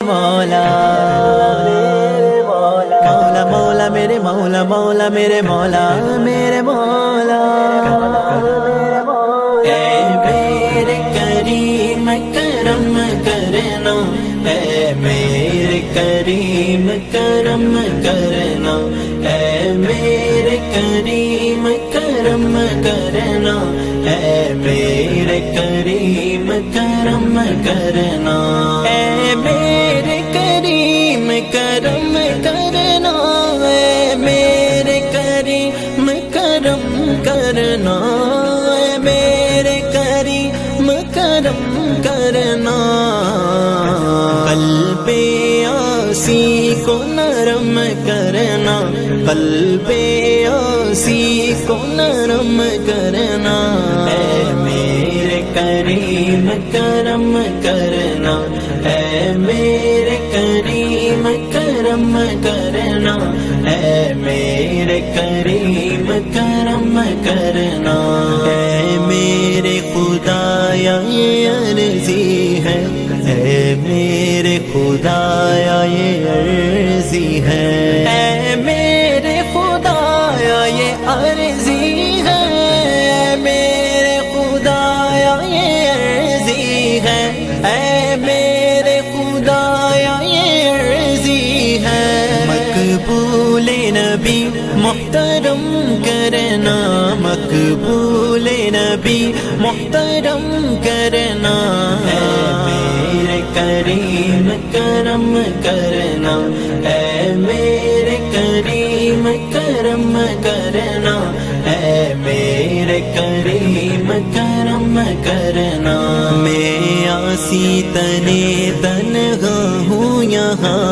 مولا مولا مولا میرے مولا مولا میرے مولا میرے مولا اے میرے کریم کرم کرنا اے میرے کریم کرم کرنا اے میرے کریم کرم کرنا اے میرے کریم کرم کرنا اے میرے کریم کرم کرنا اے میرے کریم کرم کرنا اے میرے کریم کرم کرنا قلب آسی کو نرم کرنا قلب آسی کو نرم کرنا اے میرے کریم کرم کرنا اے میرے کریم کرم کرنا اے میرے کریم کرم کرنا اے میرے خدایا یہ عرضی ہے اے میرے خدایا یہ عرضی ہے اے میرے خدایا یہ عرضی ہے اے میرے خدایا یہ عرضی ہے اے میرے خدایا یہ عرضی ہے مقبول نبی محترم کرنا مقبول نبی محترم کرنا اے میرے کریم کرم کرنا اے میرے کریم کرم کرنا اے میرے کریم کرم کرنا میں آسی تنے تنہا ہوں یہاں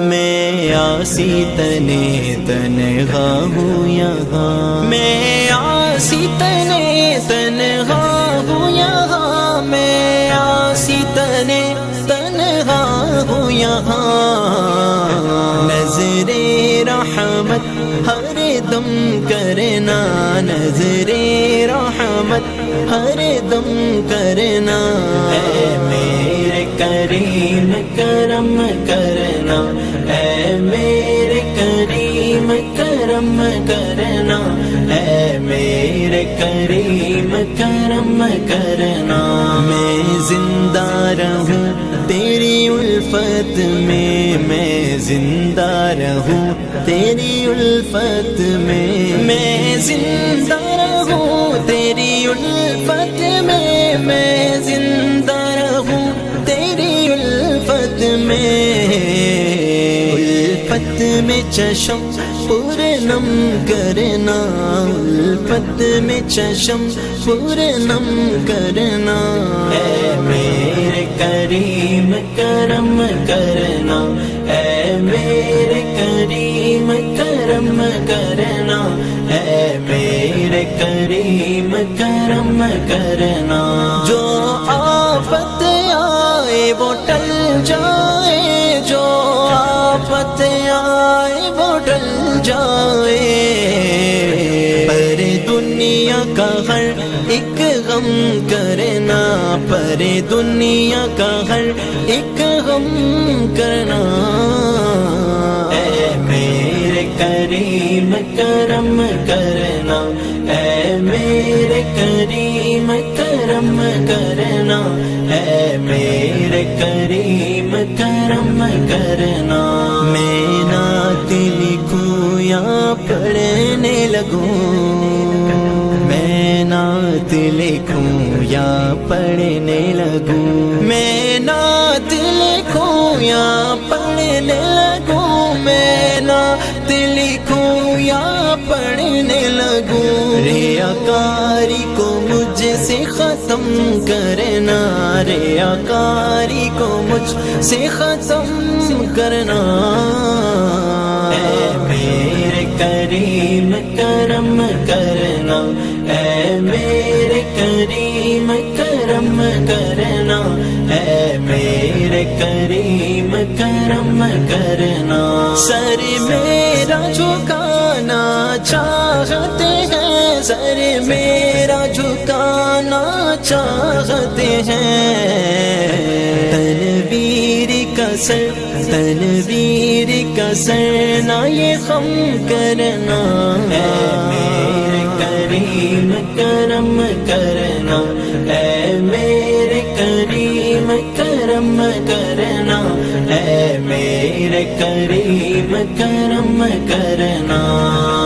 میں آسی تنے تنہا ہوں یہاں میں آسی تنے تنہا ہوں یہاں میں آسی تنے تنہا ہوں یہاں نظر رحمت ہر دم کرنا نظر رحمت ہر دم کرنا اے میرے کریم کرم کرنا اے میرے کریم کرم کرنا اے میرے کریم کرم کرنا میں زندہ رہوں تیری الفت میں زندہ رہوں تیری الفت میں زندہ رہوں تیری الفت میں زندہ رہوں تیری الفت میں الفت میں چشم پورنم کرنا الفت میں چشم پورنم کرنا اے میرے کریم کرم کرنا اے میرے کریم کرم کرنا اے میرے کریم کرم کرنا جو آفت آئے وہ ٹل جائے جو آفت آئے وہ ٹل جائے پر دنیا کا ہر ایک غم کرنا پر دنیا کا ہر ایک غم کرنا اے میرے کریم کرم کرنا اے میرے کریم کرم کرنا اے میرے کریم کرم کرنا میں نعت لکھوں یا پڑھنے لگوں میں نعت لکھوں یا پڑھنے لگوں میں نعت لکھوں یا پڑھنے لگوں میں نعت لکھوں یا پڑھنے لگوں ریاکاری کو مجھ سے ختم کرنا ریاکاری کو مجھ سے ختم کرنا اے میرے کریم کرم کرنا اے میرے کریم کرم کرنا اے میرے کریم کرم کرنا سر میرا جھکانا چاہتے ہیں سر میرا جھکانا چاہتے ہیں تنویر کا سر تنویر کا سر نہ یہ خم کرنا، اے میرے کریم کرم کرنا، اے میرے کریم کرم کرنا، اے میرے کریم کرم کرنا۔